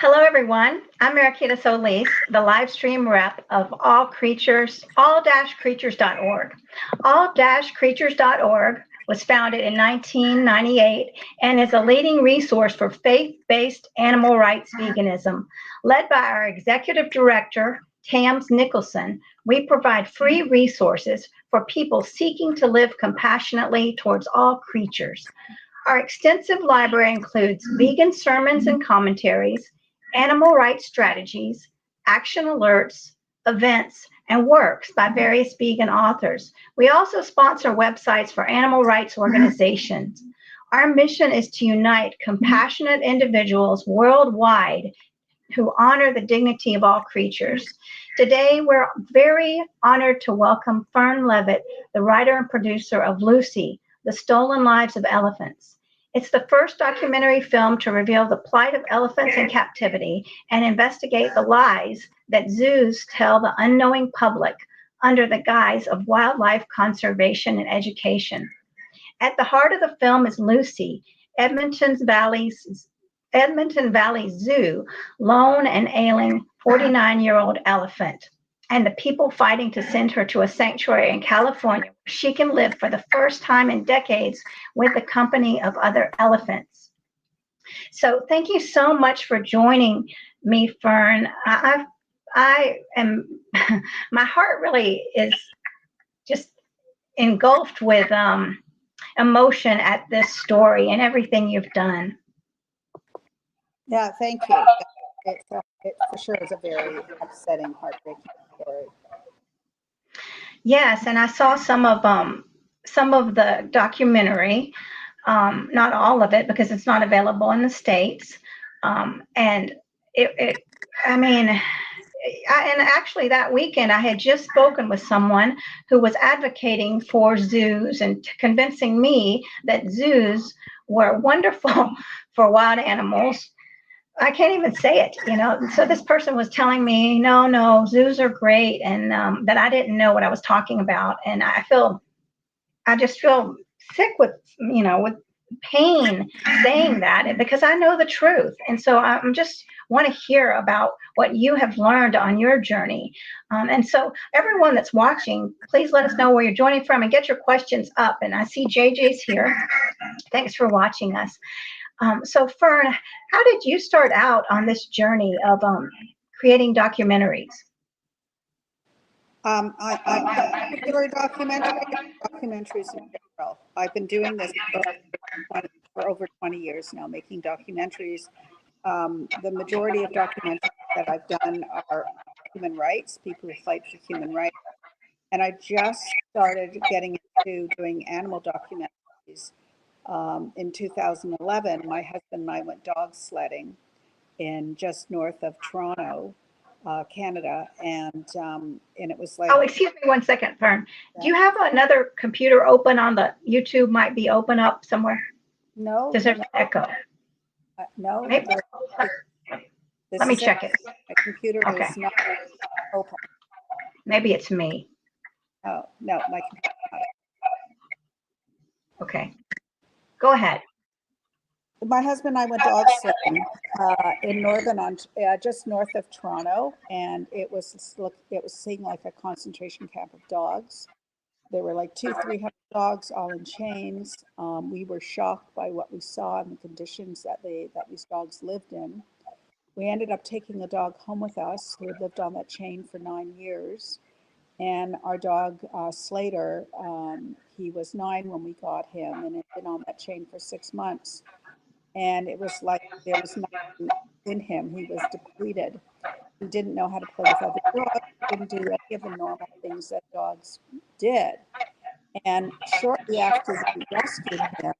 Hello, everyone. I'm Mariquita Solis, the live stream rep of All Creatures, all-creatures.org. All-creatures.org was founded in 1998 and is a leading resource for faith-based animal rights veganism. Led by our executive director, Tams Nicholson, we provide free resources for people seeking to live compassionately towards all creatures. Our extensive library includes vegan sermons and commentaries, animal rights strategies, action alerts, events, and works by various vegan authors. We also sponsor websites for animal rights organizations. Our mission is to unite compassionate individuals worldwide who honor the dignity of all creatures. Today, we're very honored to welcome Fern Levitt, the writer and producer of Lucy, The Stolen Lives of Elephants. It's the first documentary film to reveal the plight of elephants in captivity and investigate the lies that zoos tell the unknowing public under the guise of wildlife conservation and education. At the heart of the film is Lucy, Edmonton Valley Zoo, lone and ailing 49-year-old elephant, and the people fighting to send her to a sanctuary in California where she can live for the first time in decades with the company of other elephants. So thank you so much for joining me, Fern. I am, my heart really is just engulfed with emotion at this story and everything you've done. Yeah, thank you. It for sure is a very upsetting, heartbreaking story. Yes, and I saw some of the documentary, not all of it because it's not available in the States. And and actually that weekend I had just spoken with someone who was advocating for zoos and convincing me that zoos were wonderful for wild animals. I can't even say it, So this person was telling me, no, zoos are great, and that I didn't know what I was talking about. And I just feel sick with pain saying that because I know the truth. And so I just want to hear about what you have learned on your journey. And so everyone that's watching, please let us know where you're joining from and get your questions up. And I see JJ's here. Thanks for watching us. So Fern, how did you start out on this journey of creating documentaries? Particular documentaries in general. I've been doing this for over 20 years now, making documentaries. The majority of documentaries that I've done are human rights, people who fight for human rights. And I just started getting into doing animal documentaries. In 2011, my husband and I went dog sledding in just north of Toronto, Canada, and it was like. Oh, excuse me 1 second, Fern. Yeah. Do you have another computer open on the YouTube? Might be open up somewhere. No. Does there's an echo? No. Maybe. Let me check it. My computer is not open. Maybe it's me. Oh no, my computer. Okay. Go ahead. My husband and I went dog sledding in just north of Toronto, and it was seeing like a concentration camp of dogs. There were like 200-300 dogs, all in chains. We were shocked by what we saw and the conditions that these dogs lived in. We ended up taking a dog home with us who had lived on that chain for 9 years. And our dog, Slater, he was 9 when we got him and had been on that chain for 6 months. And it was like there was nothing in him. He was depleted. He didn't know how to play with other dogs. He didn't do any of the normal things that dogs did. And shortly after we rescued him,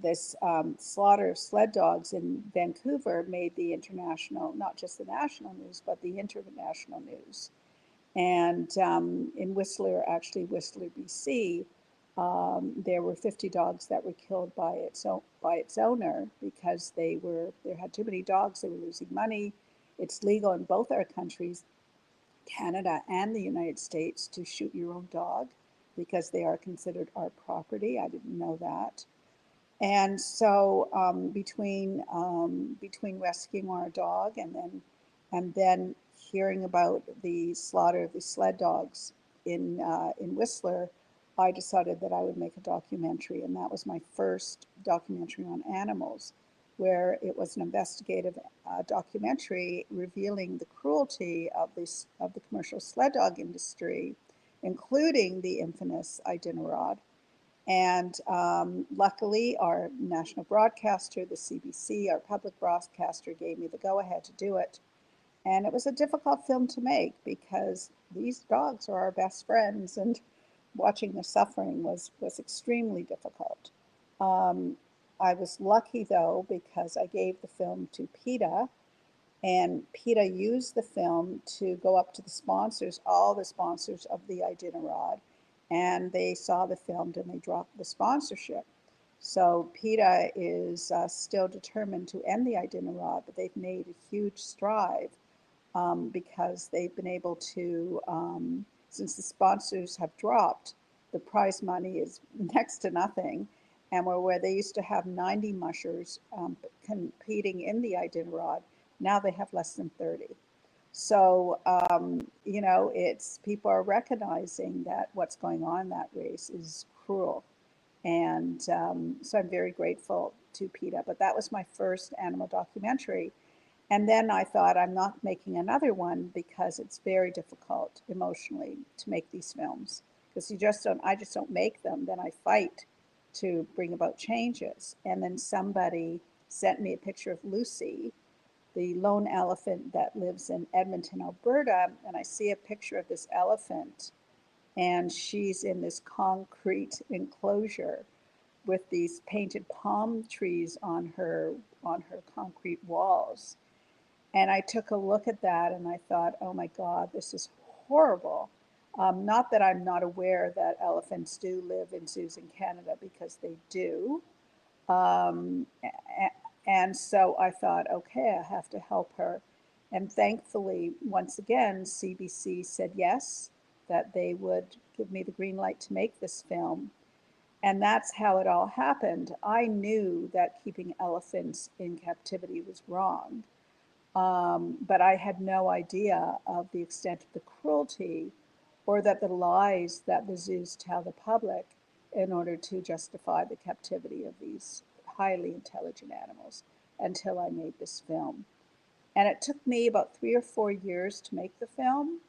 this slaughter of sled dogs in Vancouver made the international, not just the national news, but the international news. And in Whistler, BC, there were 50 dogs that were killed by its owner because they had too many dogs. They were losing money. It's legal in both our countries, Canada and the United States, to shoot your own dog because they are considered our property. I didn't know that. And so between rescuing our dog and then hearing about the slaughter of the sled dogs in Whistler, I decided that I would make a documentary, and that was my first documentary on animals, where it was an investigative documentary revealing the cruelty of the commercial sled dog industry, including the infamous Iditarod. And luckily, our national broadcaster, the CBC, our public broadcaster, gave me the go-ahead to do it. And it was a difficult film to make because these dogs are our best friends, and watching their suffering was extremely difficult. Um, I was lucky, though, because I gave the film to PETA, and PETA used the film to go up to the sponsors, all the sponsors of the Iditarod, and they saw the film and they dropped the sponsorship. So PETA is still determined to end the Iditarod, but they've made a huge stride because they've been able to, since the sponsors have dropped, the prize money is next to nothing. And where they used to have 90 mushers competing in the Iditarod, now they have less than 30. So, it's people are recognizing that what's going on in that race is cruel. And so I'm very grateful to PETA. But that was my first animal documentary. And then I thought, I'm not making another one because it's very difficult emotionally to make these films. Because I just don't make them, then I fight to bring about changes. And then somebody sent me a picture of Lucy, the lone elephant that lives in Edmonton, Alberta. And I see a picture of this elephant, and she's in this concrete enclosure with these painted palm trees on her concrete walls. And I took a look at that and I thought, oh my God, this is horrible. Not that I'm not aware that elephants do live in zoos in Canada, because they do. Um, and so I thought, okay, I have to help her. And thankfully, once again, CBC said yes, that they would give me the green light to make this film. And that's how it all happened. I knew that keeping elephants in captivity was wrong. But I had no idea of the extent of the cruelty or that the lies that the zoos tell the public in order to justify the captivity of these highly intelligent animals until I made this film. And it took me about 3 or 4 years to make the film.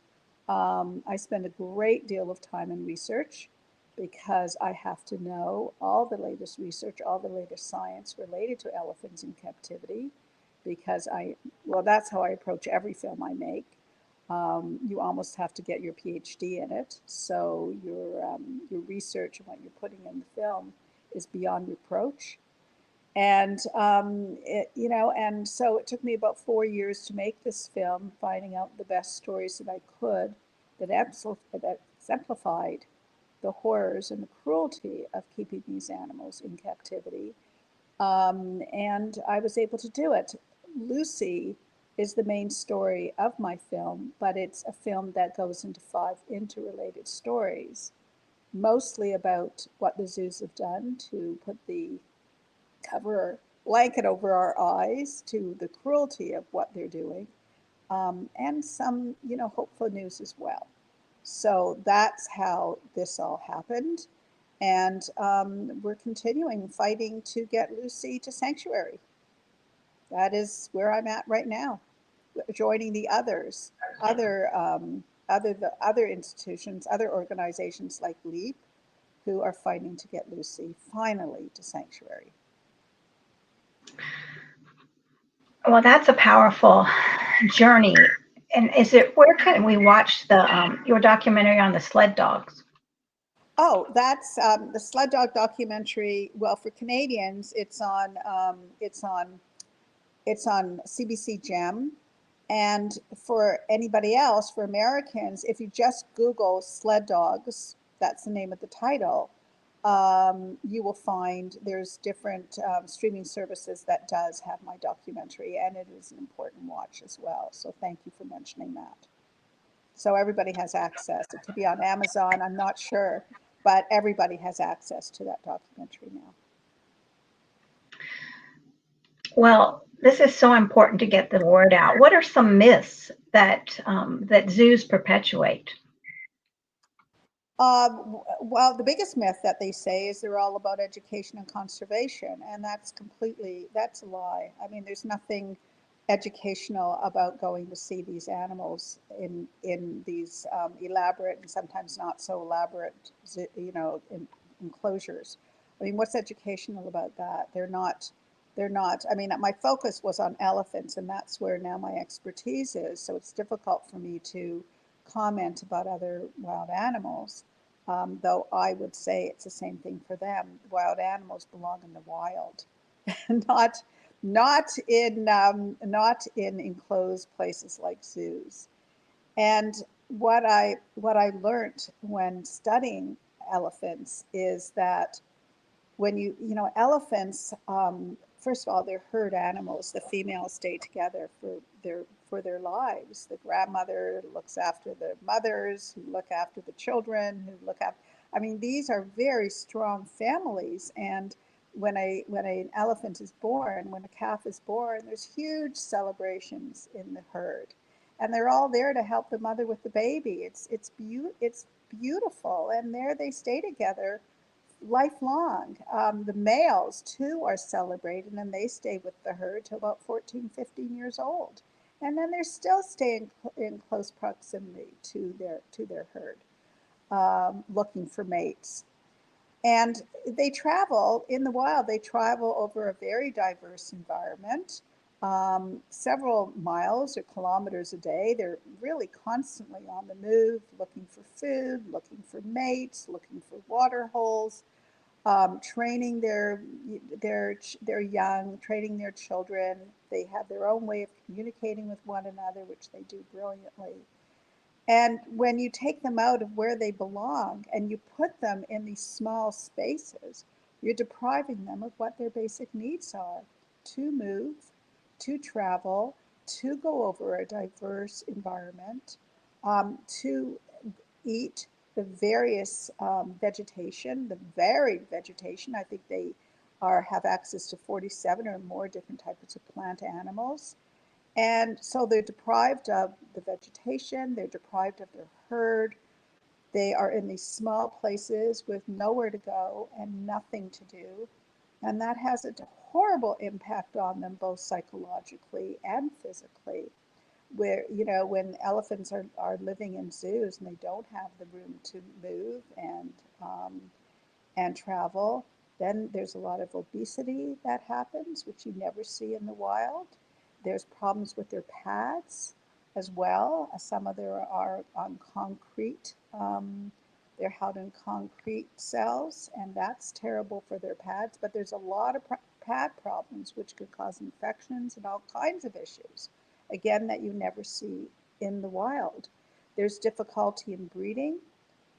I spend a great deal of time in research because I have to know all the latest research, all the latest science related to elephants in captivity, because that's how I approach every film I make. You almost have to get your PhD in it, so your research and what you're putting in the film is beyond reproach. And and so it took me about 4 years to make this film, finding out the best stories that I could that exemplified the horrors and the cruelty of keeping these animals in captivity. And I was able to do it. Lucy is the main story of my film, but it's a film that goes into 5 interrelated stories, mostly about what the zoos have done to put the cover blanket over our eyes, to the cruelty of what they're doing, and some, hopeful news as well. So that's how this all happened. And we're continuing fighting to get Lucy to sanctuary. That is where I'm at right now, joining the other institutions, other organizations like LEAP, who are fighting to get Lucy finally to sanctuary. Well, that's a powerful journey. And where can we watch your documentary on the sled dogs? Oh, that's the sled dog documentary. Well, for Canadians, it's on CBC Gem, and for anybody else, for Americans, if you just Google sled dogs, that's the name of the title. You will find there's different streaming services that does have my documentary, and it is an important watch as well. So thank you for mentioning that. So everybody has access. It could be on Amazon, I'm not sure, but everybody has access to that documentary now. Well, this is so important to get the word out. What are some myths that zoos perpetuate? Well, the biggest myth that they say is they're all about education and conservation, and that's a lie. I mean, there's nothing educational about going to see these animals in these elaborate and sometimes not so elaborate, enclosures. I mean, what's educational about that? They're not. I mean, my focus was on elephants, and that's where now my expertise is. So it's difficult for me to comment about other wild animals. Though I would say it's the same thing for them. Wild animals belong in the wild, not not in enclosed places like zoos. And what I learned when studying elephants is that when elephants, first of all, they're herd animals. The females stay together for their lives. The grandmother looks after the mothers, who look after the children, who look after. I mean, these are very strong families. And when an elephant is born, when a calf is born, there's huge celebrations in the herd, and they're all there to help the mother with the baby. It's beautiful, and there they stay together lifelong. The males too are celebrated, and they stay with the herd till about 14, 15 years old. And then they're still staying in close proximity to their herd, looking for mates. And they travel in the wild, they travel over a very diverse environment, several miles or kilometers a day. They're really constantly on the move, looking for food, looking for mates, looking for water holes, training their young, training their children. They have their own way of communicating with one another, which they do brilliantly. And when you take them out of where they belong and you put them in these small spaces, you're depriving them of what their basic needs are: to move, to travel, to go over a diverse environment, to eat the various vegetation, the varied vegetation. I think they have access to 47 or more different types of plant animals. And so they're deprived of the vegetation, they're deprived of their herd. They are in these small places with nowhere to go and nothing to do. And that has a horrible impact on them, both psychologically and physically. Where, when elephants are living in zoos and they don't have the room to move and travel, then there's a lot of obesity that happens, which you never see in the wild. There's problems with their pads as well. Some of them are on concrete. They're held in concrete cells, and that's terrible for their pads. But there's a lot of pad problems, which could cause infections and all kinds of issues, again, that you never see in the wild. There's difficulty in breeding.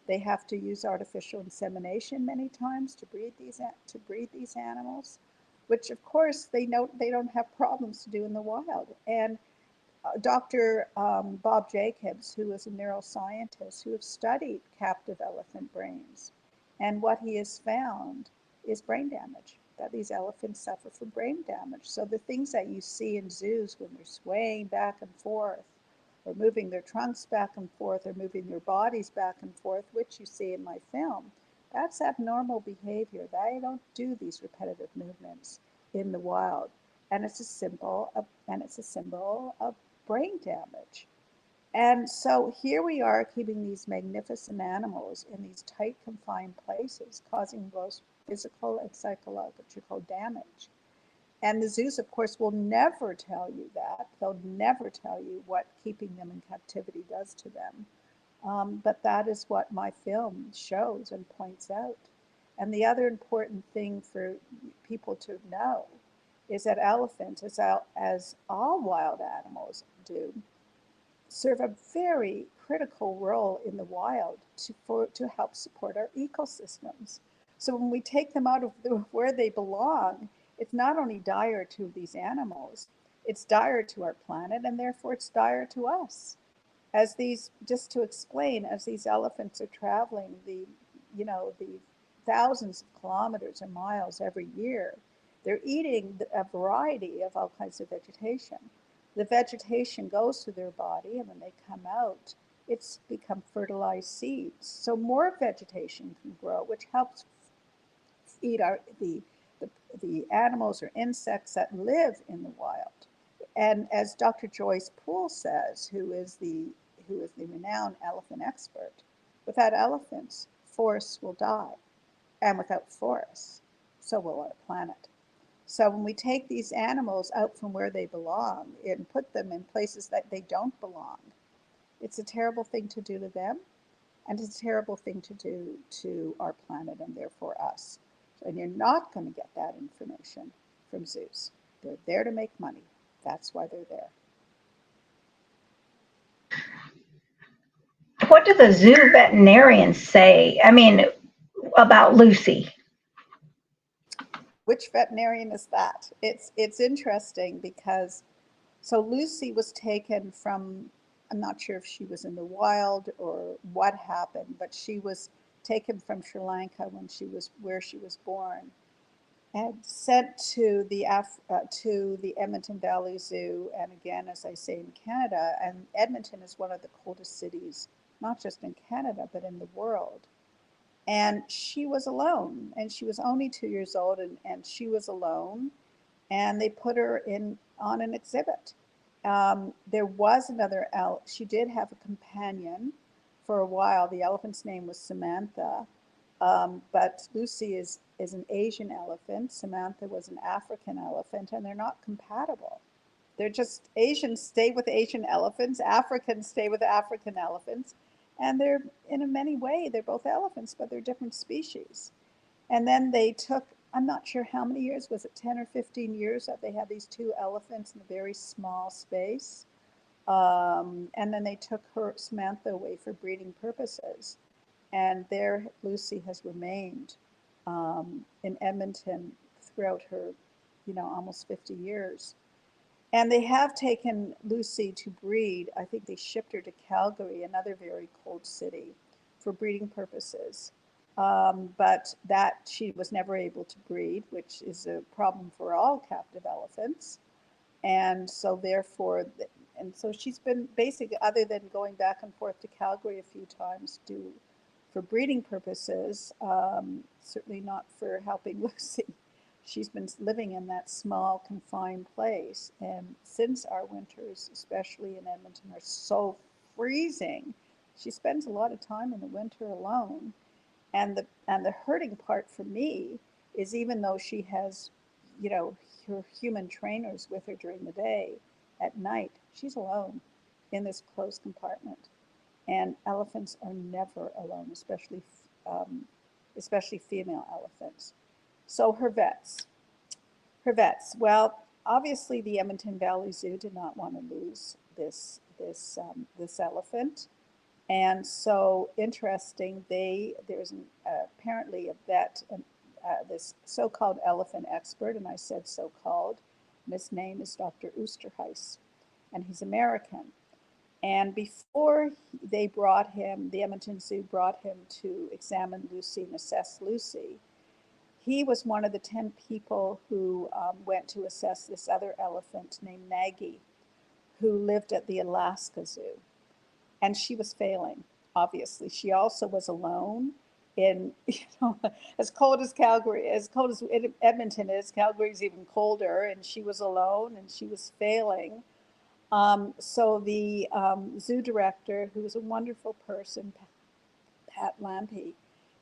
They have to use artificial insemination many times to breed these animals, which of course they know they don't have problems to do in the wild. And Dr. Bob Jacobs, who is a neuroscientist who has studied captive elephant brains, and what he has found is brain damage, that these elephants suffer from brain damage. So the things that you see in zoos when they're swaying back and forth, or moving their trunks back and forth, or moving their bodies back and forth, which you see in my film, that's abnormal behavior. They don't do these repetitive movements in the wild. And it's a symbol of brain damage. And so here we are keeping these magnificent animals in these tight, confined places, causing both physical and psychological damage. And the zoos, of course, will never tell you that. They'll never tell you what keeping them in captivity does to them. But that is what my film shows and points out. And the other important thing for people to know is that elephants, as all wild animals do, serve a very critical role in the wild to help support our ecosystems. So when we take them out of where they belong, it's not only dire to these animals, it's dire to our planet, and therefore it's dire to us. Just to explain, as these elephants are traveling the thousands of kilometers or miles every year, They're eating a variety of all kinds of vegetation. The vegetation goes through their body, and when they come out, it's become fertilized seeds. So more vegetation can grow, which helps feed the animals or insects that live in the wild. And as Dr. Joyce Poole says, who is the renowned elephant expert, without elephants, forests will die. And without forests, so will our planet. So when we take these animals out from where they belong and put them in places that they don't belong, it's a terrible thing to do to them, and it's a terrible thing to do to our planet and therefore us. And you're not going to get that information from zoos. They're there to make money. That's why they're there. What do the zoo veterinarians say? I mean, about Lucy? Which veterinarian is that? It's interesting because so Lucy was taken from, I'm not sure if she was in the wild or what happened, but she was taken from Sri Lanka when she was where she was born and sent to the Edmonton Valley Zoo. And again, as I say, in Canada, and Edmonton is one of the coldest cities, not just in Canada, but in the world. And she was alone, and she was only 2 years old, and she was alone, and they put her in on an exhibit. There was another she did have a companion for a while. The elephant's name was Samantha, but Lucy is an Asian elephant. Samantha was an African elephant, and they're not compatible. They're just Asians stay with Asian elephants, Africans stay with African elephants, and they're in a many way they're both elephants, but they're different species. And then they took, I'm not sure how many years, was it 10 or 15 years that they had these two elephants in a very small space. And then they took her, Samantha, away for breeding purposes. And there Lucy has remained in Edmonton throughout her, almost 50 years. And they have taken Lucy to breed. I think they shipped her to Calgary, another very cold city, for breeding purposes. But that she was never able to breed, which is a problem for all captive elephants. And so therefore, and so she's been basically, other than going back and forth to Calgary a few times for breeding purposes, certainly not for helping Lucy. She's been living in that small, confined place. And since our winters, especially in Edmonton, are so freezing, she spends a lot of time in the winter alone. And the hurting part for me is, even though she has, her human trainers with her during the day, at night, she's alone in this closed compartment. And elephants are never alone, especially female elephants. So her vets. Well, obviously the Edmonton Valley Zoo did not want to lose this elephant, and so interesting. There's apparently a vet, this so-called elephant expert, and I said so-called. And his name is Dr. Oosterhuis, and he's American. And before they brought him, the Edmonton Zoo brought him to examine Lucy and assess Lucy, he was one of the 10 people who went to assess this other elephant named Maggie, who lived at the Alaska Zoo. And she was failing, obviously. She also was alone in, as cold as Calgary, as cold as Edmonton is, Calgary's even colder, and she was alone and she was failing. So the zoo director, who was a wonderful person, Pat Lampy,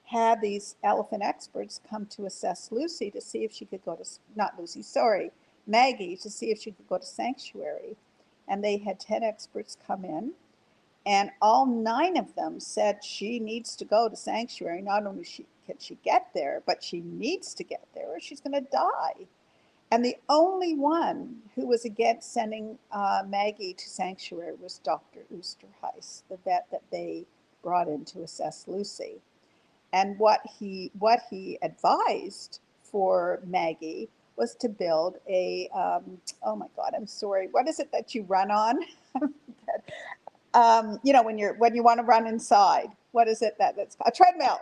had these elephant experts come to assess Lucy to see if she could go to, not Lucy, sorry, Maggie, to see if she could go to sanctuary. And they had 10 experts come in, and all 9 of them said she needs to go to sanctuary. Not only can she get there, but she needs to get there or she's going to die. And the only one who was against sending Maggie to sanctuary was Dr. Oosterhuis, the vet that they brought in to assess Lucy. And what he advised for Maggie was to build a, oh my God, I'm sorry, what is it that you run on? When you want to run inside, what is it that's called? A treadmill.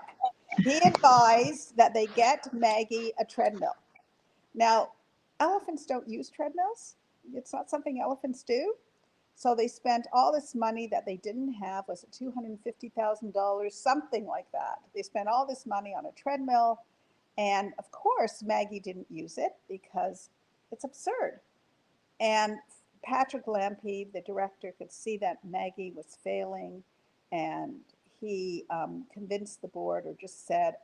He advised that they get Maggie a treadmill. Now, elephants don't use treadmills. It's not something elephants do. So they spent all this money that they didn't have, was it $250,000, something like that. They spent all this money on a treadmill. And of course, Maggie didn't use it because it's absurd. And Patrick Lampy, the director, could see that Maggie was failing, and he convinced the board, or just said,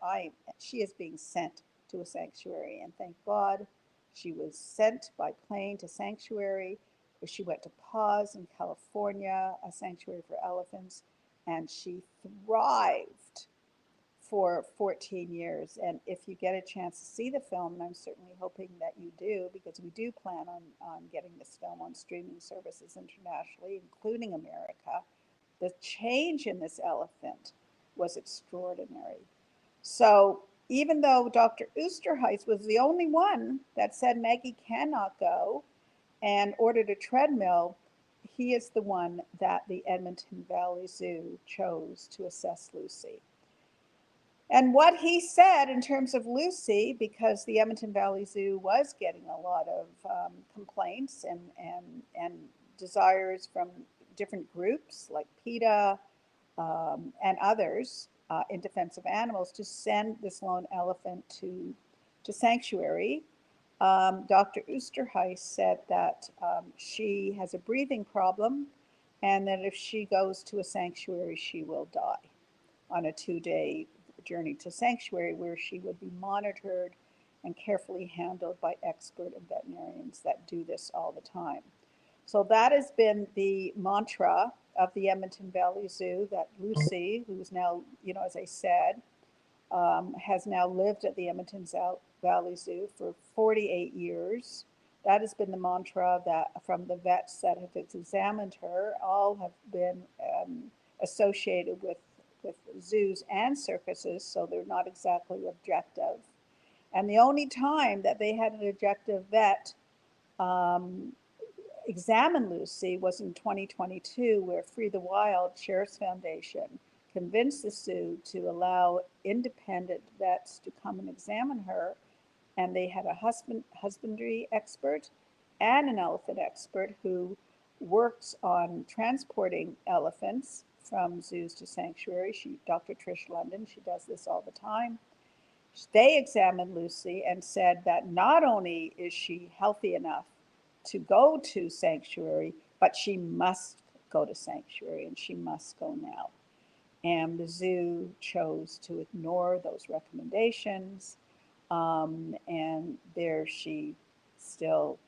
she is being sent to a sanctuary. And thank God she was sent by plane to sanctuary, where she went to Pause in California, a sanctuary for elephants, and she thrived for 14 years. And if you get a chance to see the film, and I'm certainly hoping that you do, because we do plan on getting this film on streaming services internationally, including America, the change in this elephant was extraordinary. So even though Dr. Oosterhuis was the only one that said Maggie cannot go and ordered a treadmill, he is the one that the Edmonton Valley Zoo chose to assess Lucy. And what he said in terms of Lucy, because the Edmonton Valley Zoo was getting a lot of complaints and desires from different groups like PETA and others in defense of animals, to send this lone elephant to sanctuary. Dr. Oosterhuis said that she has a breathing problem, and that if she goes to a sanctuary, she will die on a 2-day journey to sanctuary, where she would be monitored and carefully handled by expert and veterinarians that do this all the time. So that has been the mantra of the Edmonton Valley Zoo, that Lucy, who is now, as I said, has now lived at the Edmonton Valley Zoo for 48 years. That has been the mantra that from the vets that have examined her, all have been associated with zoos and circuses, so they're not exactly objective. And the only time that they had an objective vet examine Lucy was in 2022, where Free the Wild Sheriff's Foundation convinced the zoo to allow independent vets to come and examine her. And they had a husbandry expert and an elephant expert who works on transporting elephants from zoos to sanctuary. Dr. Trish London, she does this all the time. They examined Lucy and said that not only is she healthy enough to go to sanctuary, but she must go to sanctuary, and she must go now. And the zoo chose to ignore those recommendations, and there she still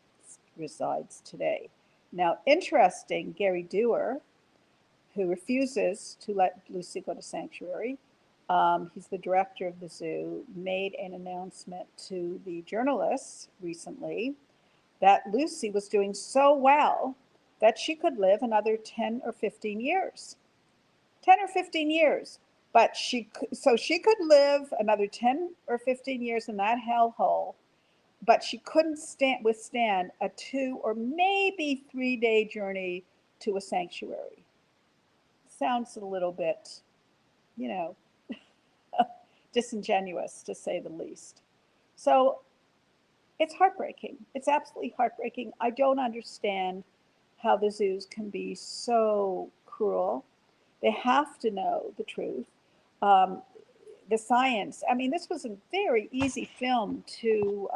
resides today. Now, interesting, Gary Dewar, who refuses to let Lucy go to sanctuary, he's the director of the zoo, made an announcement to the journalists recently that Lucy was doing so well that she could live another 10 or 15 years. 10 or 15 years. But she could live another 10 or 15 years in that hellhole, but she couldn't withstand a 2 or maybe 3-day journey to a sanctuary. Sounds a little bit, disingenuous, to say the least. So it's heartbreaking. It's absolutely heartbreaking. I don't understand how the zoos can be so cruel. They have to know the truth. The science, this was a very easy film to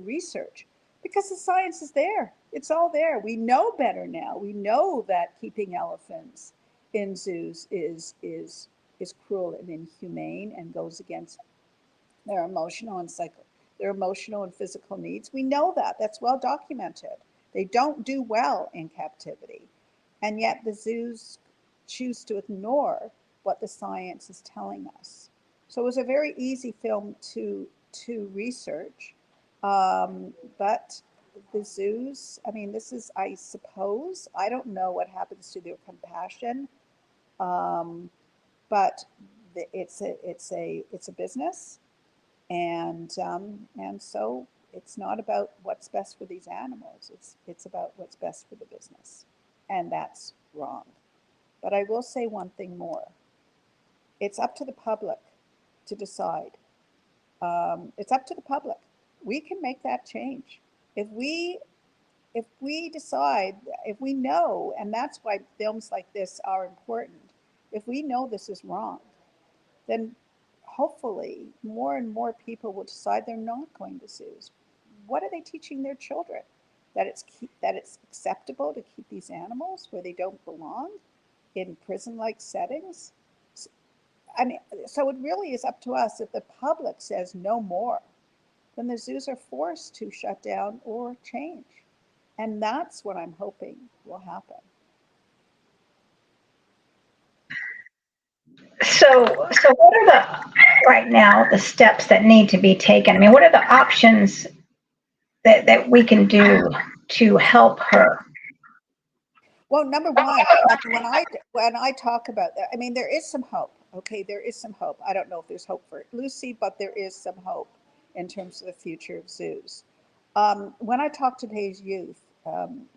research, because the science is there. It's all there. We know better now. We know that keeping elephants in zoos is cruel and inhumane, and goes against their emotional and physical needs. We know that. That's well documented. They don't do well in captivity. And yet the zoos choose to ignore what the science is telling us. So it was a very easy film to research. But the zoos, this is, I suppose, I don't know what happens to their compassion, but it's a business. And so it's not about what's best for these animals. It's about what's best for the business, and that's wrong. But I will say one thing more. It's up to the public to decide. It's up to the public. we can make that change. If we decide, if we know, and that's why films like this are important, if we know this is wrong, then hopefully more and more people will decide they're not going to zoos. What are they teaching their children? That it's acceptable to keep these animals where they don't belong, in prison-like settings? I mean, so it really is up to us. If the public says no more, then the zoos are forced to shut down or change. And that's what I'm hoping will happen. So what are right now, the steps that need to be taken? I mean, what are the options that we can do to help her? Well, number one, when I talk about that, I mean, there is some hope. Okay, there is some hope. I don't know if there's hope for Lucy, but there is some hope in terms of the future of zoos. When I talk to today's youth,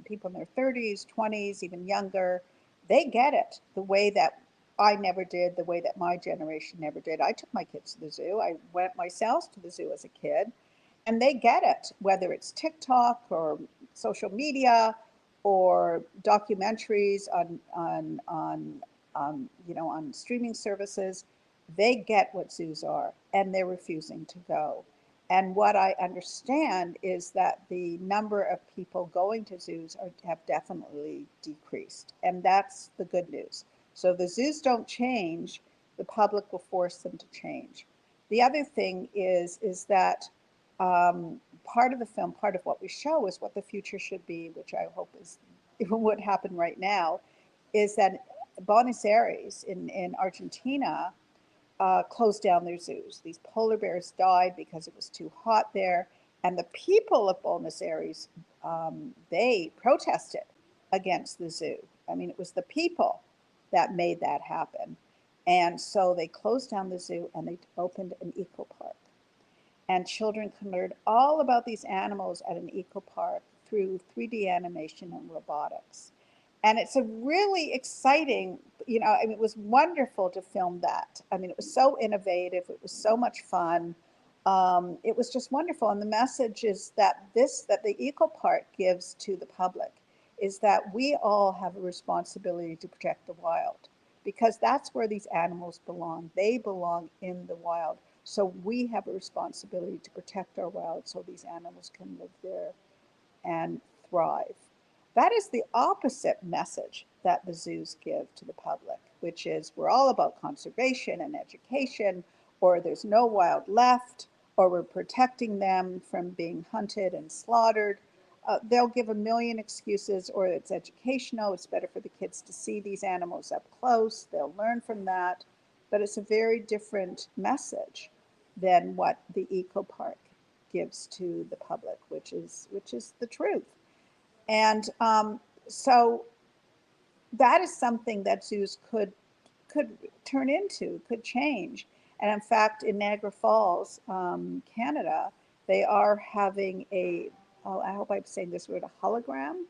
people in their 30s, 20s, even younger, they get it the way that I never did, the way that my generation never did. I took my kids to the zoo. I went myself to the zoo as a kid, and they get it, whether it's TikTok or social media or documentaries on streaming services. They get what zoos are, and they're refusing to go. And what I understand is that the number of people going to zoos have definitely decreased, and that's the good news. So if the zoos don't change, the public will force them to change. The other thing is that part of the film, part of what we show is what the future should be, which I hope is even what happened right now, is that Buenos Aires in Argentina closed down their zoos. These polar bears died because it was too hot there. And the people of Buenos Aires, they protested against the zoo. I mean, it was the people that made that happen. And so they closed down the zoo and they opened an eco park. And children can learn all about these animals at an eco park through 3D animation and robotics. And it's a really exciting, I mean, it was wonderful to film that. I mean, it was so innovative. It was so much fun. It was just wonderful. And the message is that the eco park gives to the public is that we all have a responsibility to protect the wild, because that's where these animals belong. They belong in the wild. So we have a responsibility to protect our wild so these animals can live there and thrive. That is the opposite message that the zoos give to the public, which is we're all about conservation and education, or there's no wild left, or we're protecting them from being hunted and slaughtered. They'll give a million excuses, or it's educational, it's better for the kids to see these animals up close, they'll learn from that. But it's a very different message than what the eco park gives to the public, which is the truth. And so that is something that zoos could turn into, could change. And in fact, in Niagara Falls, Canada, they are having I hope I'm saying this word, a hologram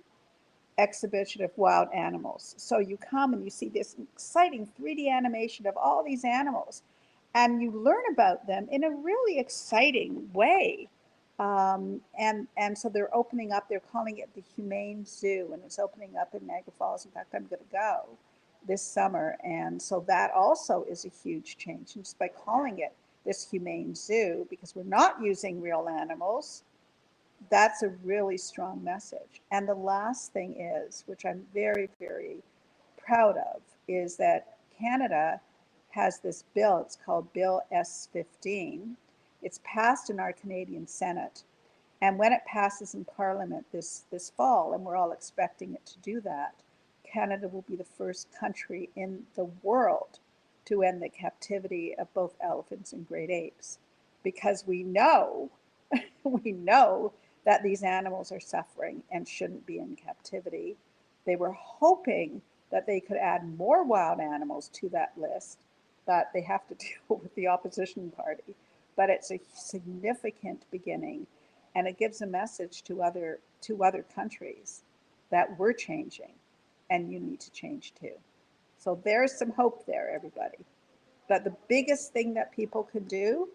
exhibition of wild animals. So you come and you see this exciting 3D animation of all these animals, and you learn about them in a really exciting way. And so they're opening up, they're calling it the Humane Zoo, and it's opening up in Niagara Falls. In fact, I'm going to go this summer. And so that also is a huge change. And just by calling it this Humane Zoo, because we're not using real animals, that's a really strong message. And the last thing is, which I'm very, very proud of, is that Canada has this bill. It's called Bill S-15. It's passed in our Canadian Senate. And when it passes in Parliament this fall, and we're all expecting it to do that, Canada will be the first country in the world to end the captivity of both elephants and great apes. Because we know that these animals are suffering and shouldn't be in captivity. They were hoping that they could add more wild animals to that list, but they have to deal with the opposition party. But it's a significant beginning, and it gives a message to other countries that we're changing, and you need to change too. So there's some hope there, everybody. But the biggest thing that people can do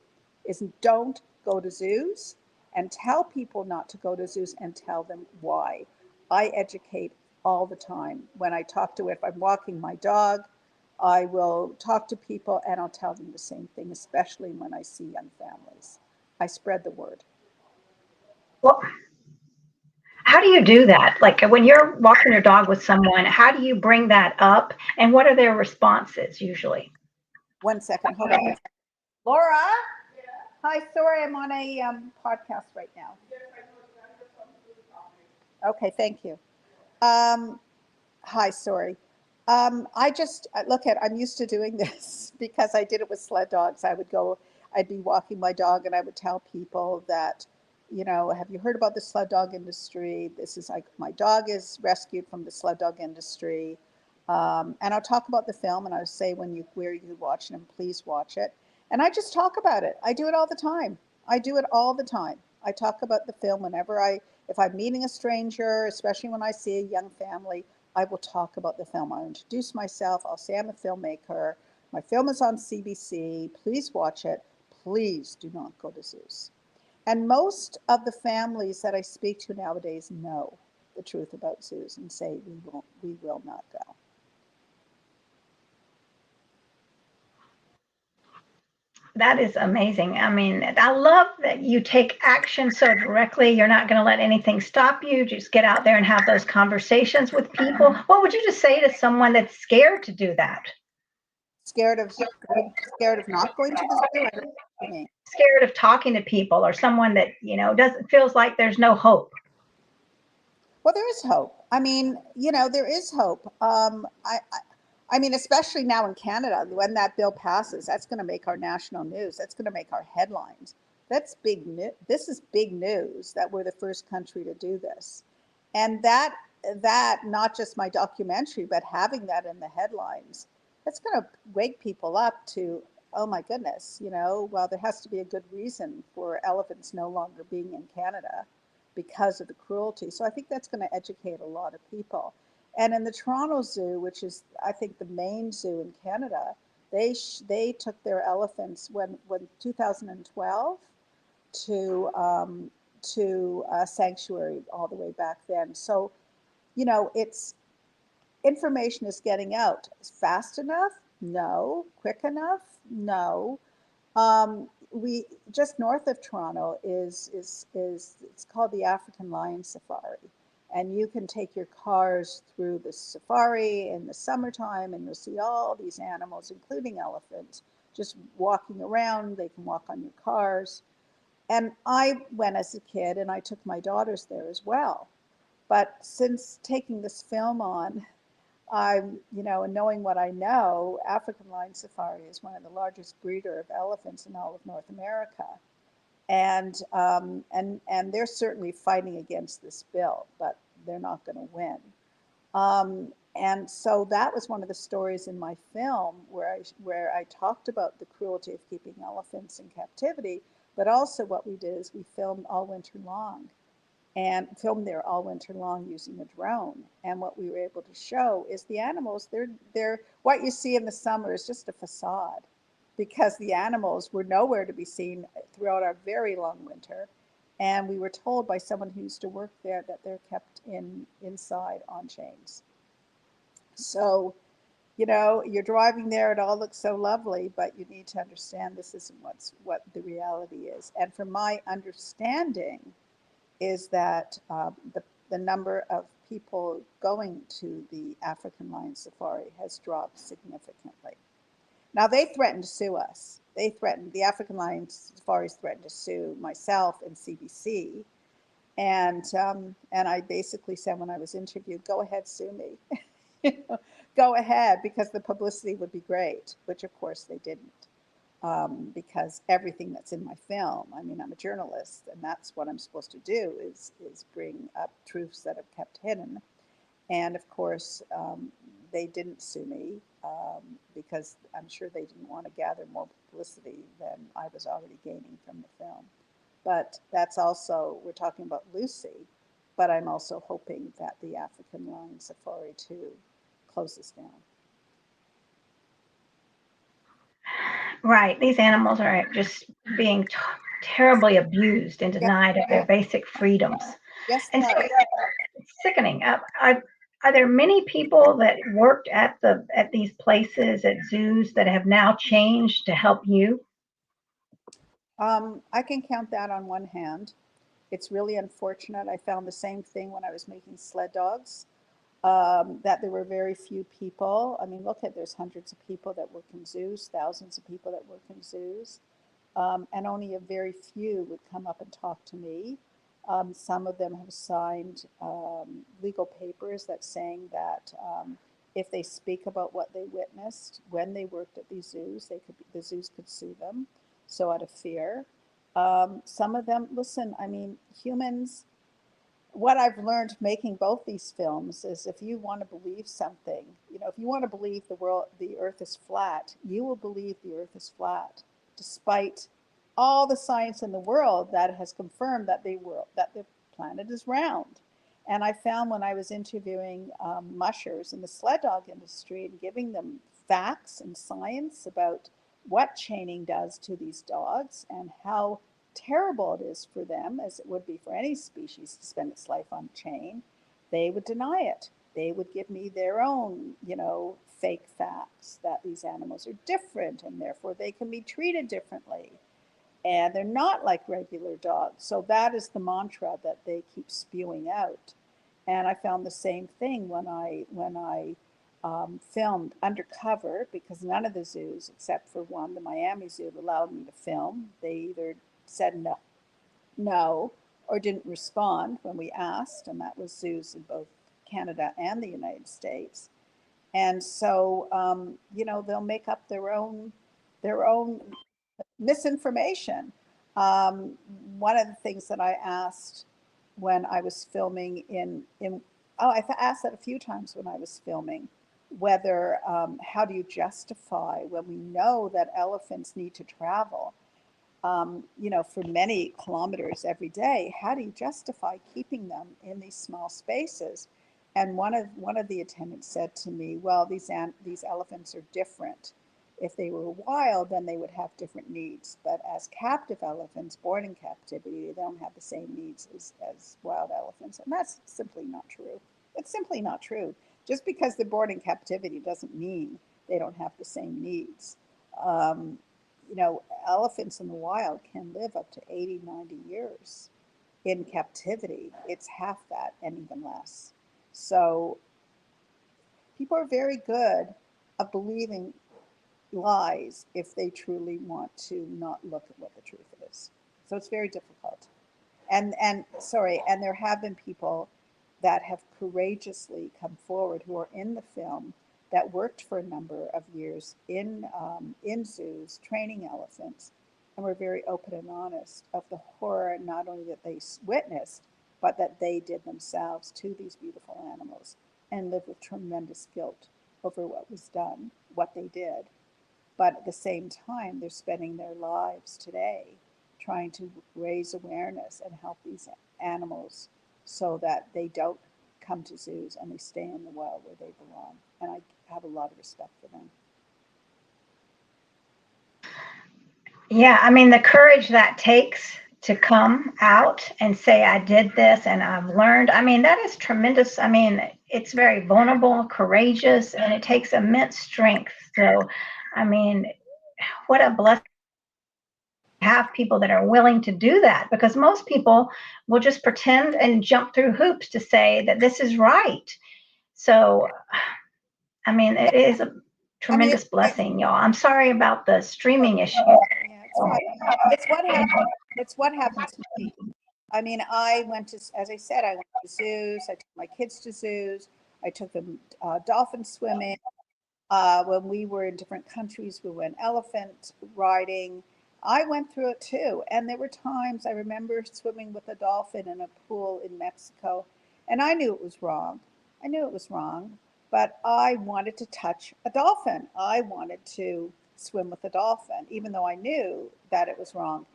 is don't go to zoos, and tell people not to go to zoos and tell them why. I educate all the time. When I talk to, if I'm walking my dog, I will talk to people and I'll tell them the same thing, especially when I see young families. I spread the word. Well, how do you do that? Like when you're walking your dog with someone, how do you bring that up? And what are their responses usually? 1 second, hold on. Laura? Hi, sorry, I'm on a podcast right now. Okay, thank you. Hi, sorry. I just look at, I'm used to doing this because I did it with sled dogs. I'd be walking my dog and I would tell people that, have you heard about the sled dog industry? This is like, my dog is rescued from the sled dog industry. And I'll talk about the film and I'll say where you watch it and please watch it. And I just talk about it. I do it all the time. I do it all the time. I talk about the film if I'm meeting a stranger, especially when I see a young family, I will talk about the film. I'll introduce myself. I'll say I'm a filmmaker. My film is on CBC. Please watch it. Please do not go to zoos. And most of the families that I speak to nowadays know the truth about zoos and say we will not go. That is amazing. I mean, I love that you take action so directly. You're not going to let anything stop you. Just get out there and have those conversations with people. What would you just say to someone that's scared to do that? Scared of not going to the zoo? I don't know what you mean. Scared of talking to people or someone that, doesn't feels like there's no hope. Well, there is hope. I mean, there is hope. I mean, especially now in Canada, when that bill passes, that's going to make our national news. That's going to make our headlines. That's big news. This is big news that we're the first country to do this, and that not just my documentary, but having that in the headlines, that's going to wake people up to, oh my goodness, well, there has to be a good reason for elephants no longer being in Canada because of the cruelty. So I think that's going to educate a lot of people. And in the Toronto Zoo, which is, I think, the main zoo in Canada, they took their elephants when 2012 to a sanctuary all the way back then. So, it's information is getting out fast enough? No. Quick enough? No. We just north of Toronto is it's called the African Lion Safari, and you can take your cars through the safari in the summertime, and you'll see all these animals, including elephants, just walking around. They can walk on your cars, and I went as a kid, and I took my daughters there as well. But since taking this film on, and knowing what I know, African Lion Safari is one of the largest breeder of elephants in all of North America, and they're certainly fighting against this bill, but they're not going to win. And so that was one of the stories in my film where I talked about the cruelty of keeping elephants in captivity, but also what we did is we filmed all winter long. And filmed there all winter long using a drone. And what we were able to show is the animals, they're what you see in the summer is just a facade, because the animals were nowhere to be seen throughout our very long winter. And we were told by someone who used to work there that they're kept inside on chains. So, you're driving there, it all looks so lovely, but you need to understand this isn't what the reality is. And from my understanding, is that the number of people going to the African Lion Safari has dropped significantly. Now, they threatened to sue us. The African Lion Safaris threatened to sue myself and CBC. And I basically said when I was interviewed, go ahead, sue me. Go ahead, because the publicity would be great, which of course they didn't. Because everything that's in my film, I mean, I'm a journalist, and that's what I'm supposed to do is bring up truths that are kept hidden. And of course, they didn't sue me because I'm sure they didn't want to gather more publicity than I was already gaining from the film. But that's also, we're talking about Lucy, but I'm also hoping that the African Lion Safari too closes down. Right. These animals are just being terribly abused and Yep. denied of their basic freedoms. Yes, And they so are. it's sickening. Are there many people that worked at these places, at zoos, that have now changed to help you? I can count that on one hand. It's really unfortunate. I found the same thing when I was making sled dogs, that there were very few people. I mean, look at, there's hundreds of people that work in zoos, thousands of people that work in zoos, and only a very few would come up and talk to me. Some of them have signed legal papers that saying that if they speak about what they witnessed when they worked at these zoos, the zoos could sue them. So out of fear, some of them, listen, I mean, humans, what I've learned making both these films is if you want to believe something, if you want to believe the earth is flat, you will believe the earth is flat, despite all the science in the world that has confirmed that the planet is round. And I found when I was interviewing mushers in the sled dog industry and giving them facts and science about what chaining does to these dogs and how terrible it is for them, as it would be for any species to spend its life on chain, they would deny it. They would give me their own, fake facts that these animals are different and therefore they can be treated differently. And they're not like regular dogs. So that is the mantra that they keep spewing out. And I found the same thing when I filmed undercover, because none of the zoos, except for one, the Miami Zoo, allowed me to film. They either said no, or didn't respond when we asked, and that was zoos in both Canada and the United States. And so, they'll make up their own misinformation. Um, One of the things that I asked when I was filming asked that a few times when I was filming, whether how do you justify when we know that elephants need to travel, for many kilometers every day? How do you justify keeping them in these small spaces? And one of the attendants said to me, "Well, these elephants are different. If they were wild, then they would have different needs. But as captive elephants born in captivity, they don't have the same needs as wild elephants." And that's simply not true. It's simply not true. Just because they're born in captivity doesn't mean they don't have the same needs. Um, Elephants in the wild can live up to 80, 90 years. In captivity, it's half that and even less. So people are very good at believing lies if they truly want to not look at what the truth is. So it's very difficult. And there have been people that have courageously come forward who are in the film that worked for a number of years in zoos training elephants, and were very open and honest of the horror not only that they witnessed, but that they did themselves to these beautiful animals, and live with tremendous guilt over what was done, what they did. But at the same time, they're spending their lives today trying to raise awareness and help these animals so that they don't come to zoos and they stay in the wild where they belong. And I have a lot of respect for them. Yeah, I mean, the courage that takes to come out and say, I did this and I've learned, I mean, that is tremendous. I mean, it's very vulnerable, courageous, and it takes immense strength. So, I mean, what a blessing to have people that are willing to do that, because most people will just pretend and jump through hoops to say that this is right. So, I mean, it is a I mean, tremendous blessing, y'all. I'm sorry about the streaming issue. yeah, it's fine. It's what happened. It's what happened to me. I mean, as I said, I went to zoos. I took my kids to zoos. I took them dolphin swimming. When we were in different countries, we went elephant riding. I went through it too. And there were times I remember swimming with a dolphin in a pool in Mexico, and I knew it was wrong. I knew it was wrong, but I wanted to touch a dolphin. I wanted to swim with a dolphin, even though I knew that it was wrong.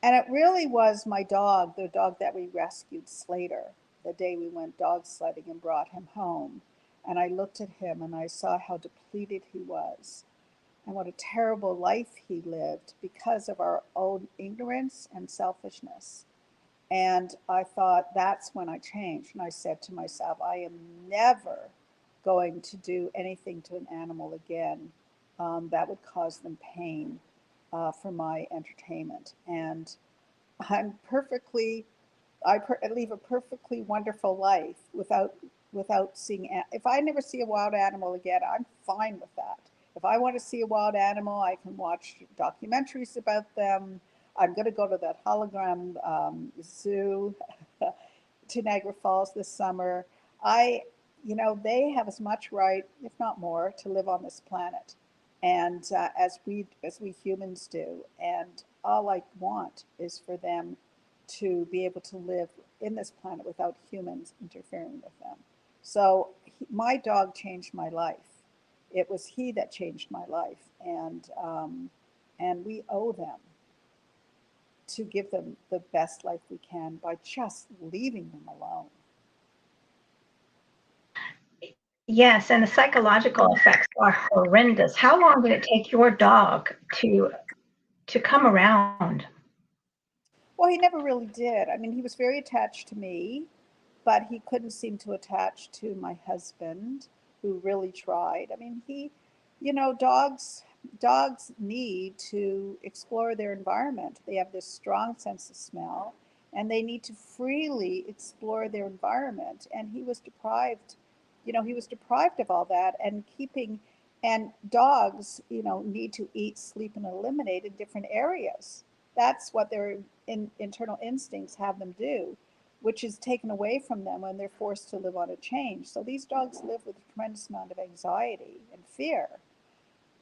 And it really was my dog, the dog that we rescued, Slater, the day we went dog sledding and brought him home. And I looked at him and I saw how depleted he was. and what a terrible life he lived because of our own ignorance and selfishness. And I thought that's when I changed. And I said to myself, I am never going to do anything to an animal again that would cause them pain for my entertainment. And I'm perfectly, I live a perfectly wonderful life without seeing. If I never see a wild animal again, I'm fine with that. If I want to see a wild animal, I can watch documentaries about them. I'm going to go to that hologram zoo to Niagara Falls this summer. I, they have as much right, if not more, to live on this planet, and as we humans do. And all I want is for them to be able to live in this planet without humans interfering with them. So my dog changed my life. It was he that changed my life, and we owe them to give them the best life we can by just leaving them alone. Yes, and the psychological effects are horrendous. How long did it take your dog to come around? Well, he never really did. I mean, he was very attached to me, but he couldn't seem to attach to my husband, who really tried. I mean, dogs need to explore their environment. They have this strong sense of smell, and they need to freely explore their environment. And he was deprived of all that, and dogs, need to eat, sleep, and eliminate in different areas. That's what their internal instincts have them do, which is taken away from them when they're forced to live on a change. So these dogs live with a tremendous amount of anxiety and fear.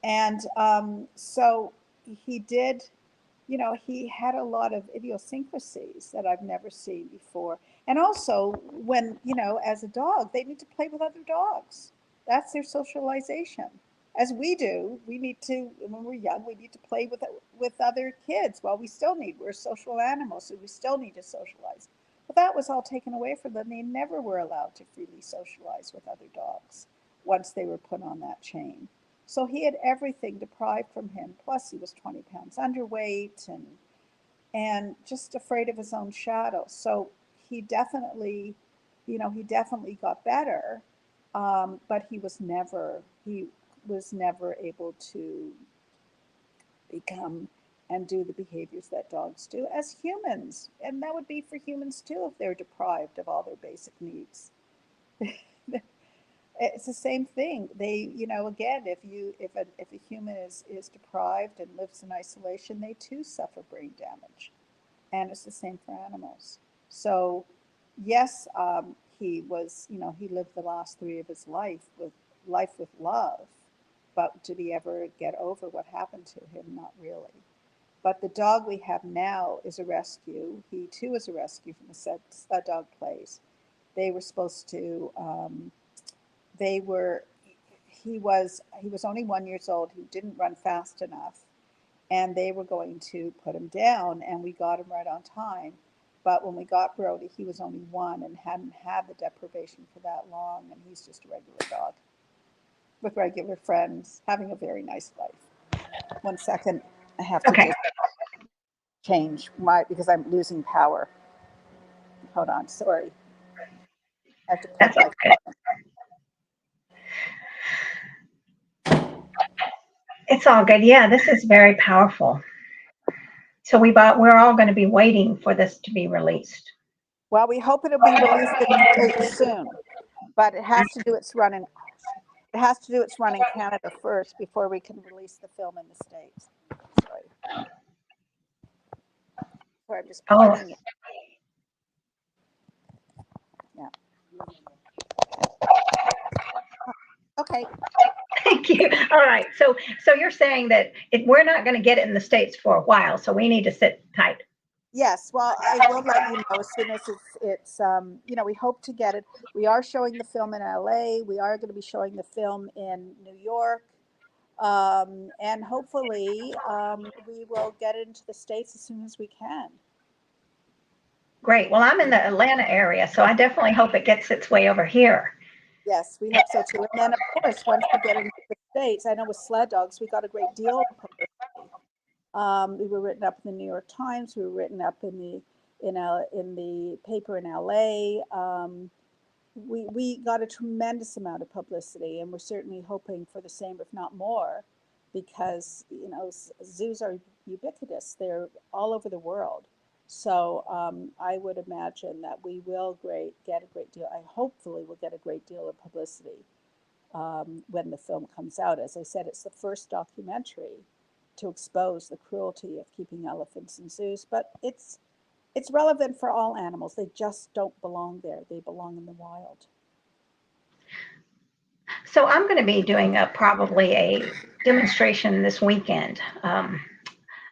And so he did, he had a lot of idiosyncrasies that I've never seen before. And also, as a dog, they need to play with other dogs. That's their socialization. As we do, we need to, when we're young, we need to play with other kids. Well, we're social animals, so we still need to socialize. But that was all taken away from them. They never were allowed to freely socialize with other dogs once they were put on that chain. So he had everything deprived from him. Plus, he was 20 pounds underweight and just afraid of his own shadow. So he definitely, he definitely got better, but he was never able to become and do the behaviors that dogs do as humans. And that would be for humans too if they're deprived of all their basic needs. It's the same thing. Again, if a human is deprived and lives in isolation, they too suffer brain damage, and it's the same for animals. So, yes, he lived the last three of his life with love, but did he ever get over what happened to him? Not really. But the dog we have now is a rescue. He too is a rescue from the Sled Dog Place. They were supposed to. They were. He was only 1 year old. He didn't run fast enough, and they were going to put him down, and we got him right on time. But when we got Brody, he was only one and hadn't had the deprivation for that long, and he's just a regular dog with regular friends, having a very nice life. 1 second, I have to Okay, just change because I'm losing power. Hold on, sorry. I have to plug that's my okay. It's all good. Yeah, this is very powerful. So we're all going to be waiting for this to be released. Well, we hope it'll be released in the States soon, but it has to do its run in Canada first before we can release the film in the States. Sorry, I'm just Oh, plugging it. Yeah. Okay. thank you. All right. So you're saying that we're not going to get it in the States for a while, so we need to sit tight. Yes, well, I will let you know as soon as we hope to get it. We are showing the film in LA. We are going to be showing the film in New York. And hopefully we will get it into the States as soon as we can. Great. Well, I'm in the Atlanta area, so I definitely hope it gets its way over here. Yes, we hope so too. And then, of course, once we get into the States, I know with sled dogs, we got a great deal of publicity. We were written up in the New York Times. We were written up in the paper in LA. We got a tremendous amount of publicity, and we're certainly hoping for the same, if not more, because zoos are ubiquitous. They're all over the world. So I would imagine that we will get a great deal. I hopefully will get a great deal of publicity when the film comes out. As I said, it's the first documentary to expose the cruelty of keeping elephants in zoos, but it's relevant for all animals. They just don't belong there. They belong in the wild. So I'm going to be doing probably a demonstration this weekend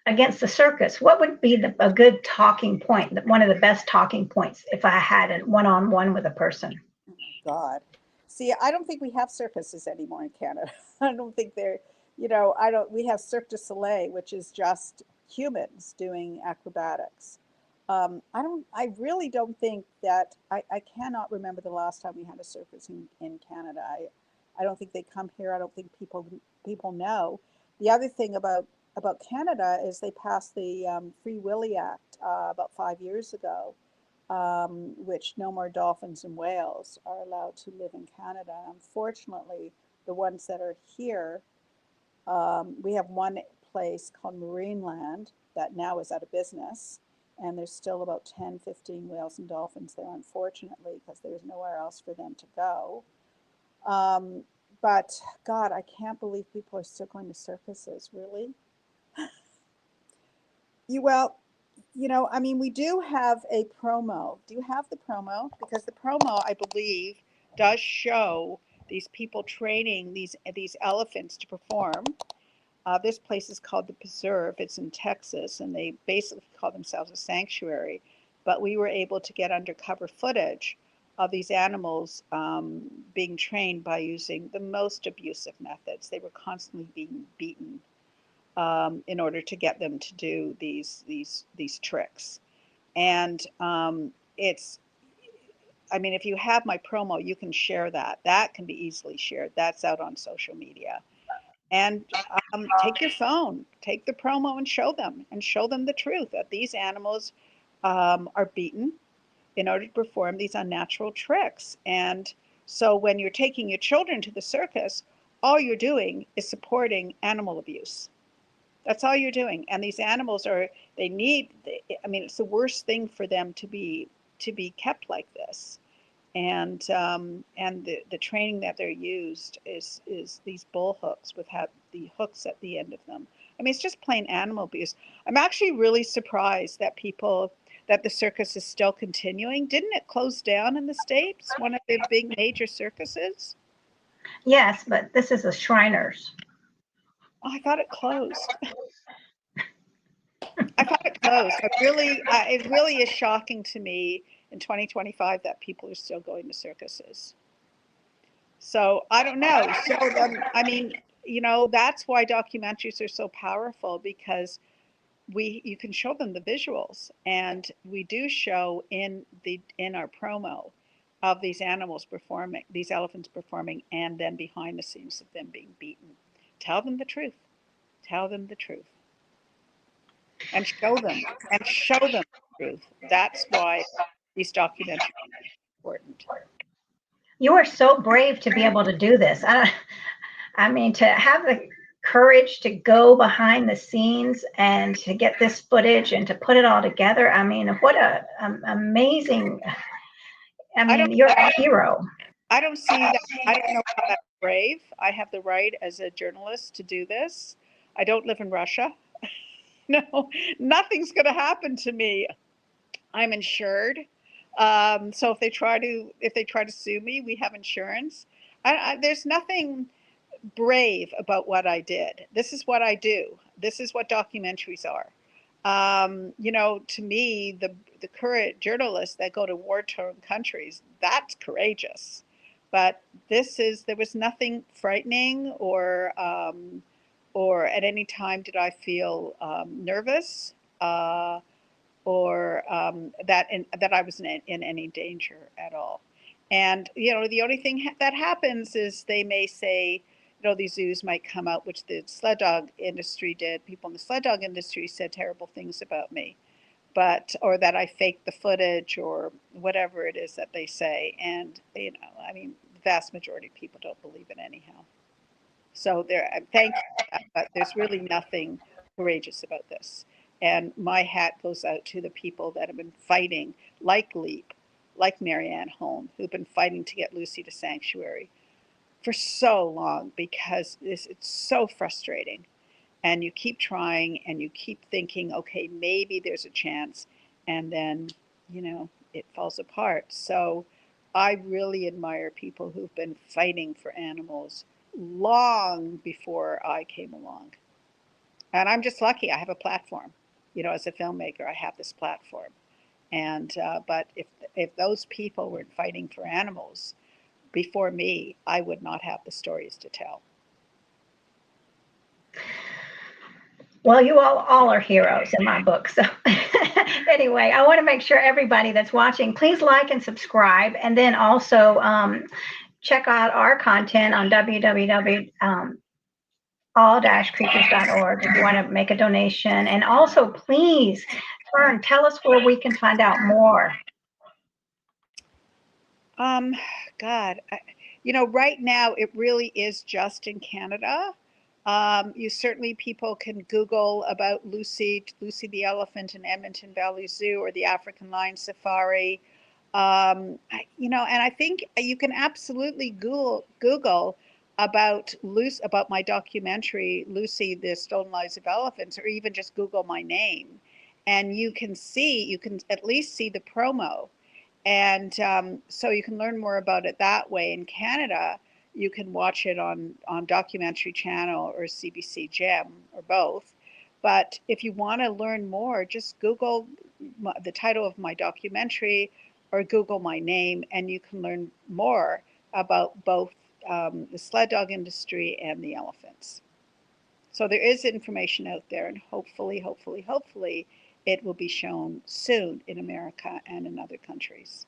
against the circus. What would be a good talking point, one of the best talking points if I had a one-on-one with a person? Oh my God. See, I don't think we have circuses anymore in Canada. I don't think we have Cirque du Soleil, which is just humans doing acrobatics. I really don't think that, I cannot remember the last time we had a circus in Canada. I don't think they come here. I don't think people know. The other thing about Canada is they passed the Free Willy Act about 5 years ago, which no more dolphins and whales are allowed to live in Canada. Unfortunately, the ones that are here, we have one place called Marineland that now is out of business, and there's still about 10, 15 whales and dolphins there, unfortunately, because there's nowhere else for them to go. But God, I can't believe people are still going to circuses, really. We do have a promo. Do you have the promo? Because the promo, I believe, does show these people training these elephants to perform. This place is called the Preserve. It's in Texas, and they basically call themselves a sanctuary. But we were able to get undercover footage of these animals being trained by using the most abusive methods. They were constantly being beaten in order to get them to do these tricks. And if you have my promo, you can share that. That can be easily shared. That's out on social media. And take your phone, take the promo and show them the truth that these animals are beaten in order to perform these unnatural tricks. And so when you're taking your children to the circus, all you're doing is supporting animal abuse. That's all you're doing. And these animals it's the worst thing for them to be kept like this. And the training that they're used is these bull hooks with the hooks at the end of them. It's just plain animal abuse. I'm actually really surprised that the circus is still continuing. Didn't it close down in the States, one of the big major circuses? Yes, but this is a Shriners. Oh, I thought it closed. I thought it closed. It really is shocking to me in 2025 that people are still going to circuses. So I don't know. So that's why documentaries are so powerful, because you can show them the visuals, and we do show in our promo of these elephants performing, and then behind the scenes of them being beaten. Tell them the truth. Tell them the truth. And show them the truth. That's why these documentaries are important. You are so brave to be able to do this. To have the courage to go behind the scenes and to get this footage and to put it all together. What a amazing. You're a hero. I don't see that. I don't know how that's brave. I have the right as a journalist to do this. I don't live in Russia. No, nothing's going to happen to me. I'm insured. So if they try to sue me, we have insurance. There's nothing brave about what I did. This is what I do. This is what documentaries are. To me, the current journalists that go to war-torn countries, that's courageous. But there was nothing frightening or at any time did I feel nervous or that I was in any danger at all. And, you know, the only thing that happens is they may say, you know, these zoos might come out, which the sled dog industry did. People in the sled dog industry said terrible things about me, but, or that I faked the footage or whatever it is that they say. And, you know, I mean, the vast majority of people don't believe it anyhow. So thank you for that, but there's really nothing courageous about this. And my hat goes out to the people that have been fighting, like Leap, like Marianne Holm, who've been fighting to get Lucy to sanctuary for so long, because it's so frustrating. And you keep trying and you keep thinking, okay, maybe there's a chance. And then, you know, it falls apart. So I really admire people who've been fighting for animals long before I came along. And I'm just lucky I have a platform. You know, as a filmmaker, I have this platform. And but if those people were fighting for animals before me, I would not have the stories to tell. Well, you all are heroes in my book. So anyway, I want to make sure everybody that's watching, please like and subscribe. And then also check out our content on www.all-creatures.org if you want to make a donation. And also, please, Fern, tell us where we can find out more. God, you know, right now it really is just in Canada. You certainly, people can Google about Lucy the elephant in Edmonton Valley Zoo, or the African lion safari. You know, and I think you can absolutely Google about my documentary, Lucy, the Stolen Lives of Elephants, or even just Google my name, and you can at least see the promo. And so you can learn more about it that way. In Canada, you can watch it on Documentary Channel or CBC Gem, or both. But if you want to learn more, just Google the title of my documentary or Google my name, and you can learn more about both the sled dog industry and the elephants. So there is information out there, and hopefully it will be shown soon in America and in other countries.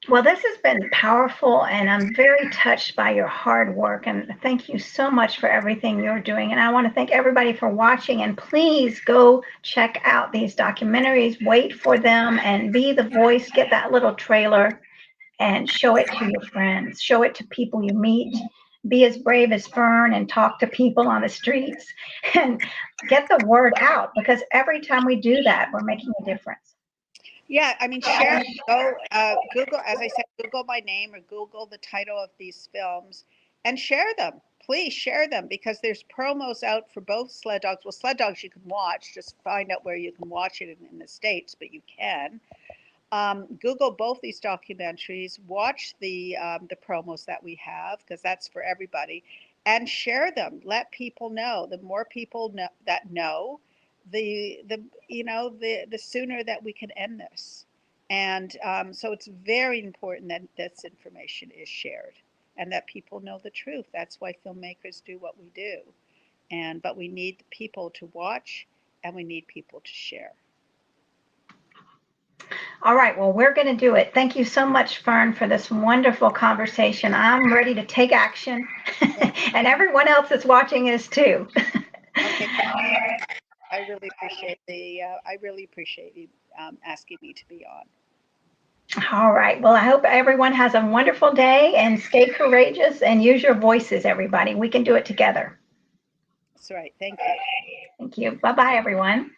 Well, this has been powerful, and I'm very touched by your hard work. And thank you so much for everything you're doing. And I want to thank everybody for watching. And please go check out these documentaries, wait for them, and be the voice. Get that little trailer and show it to your friends, show it to people you meet. Be as brave as Fern and talk to people on the streets and get the word out, because every time we do that, we're making a difference. Yeah, I mean, Google, as I said, Google my name or Google the title of these films and share them. Please share them, because there's promos out for both sled dogs. Well, sled dogs you can watch, just find out where you can watch it in the States, but you can. Google both these documentaries, watch the promos that we have, because that's for everybody, and share them. Let people know. The more people that know, the sooner that we can end this. And so it's very important that this information is shared and that people know the truth. That's why filmmakers do what we do. But we need people to watch, and we need people to share. All right, well, we're going to do it. Thank you so much, Fern, for this wonderful conversation. I'm ready to take action, and everyone else that's watching is too. Okay, I really appreciate you asking me to be on. All right, well, I hope everyone has a wonderful day, and stay courageous and use your voices, everybody. We can do it together. That's right. Thank you. Thank you. Bye-bye, everyone.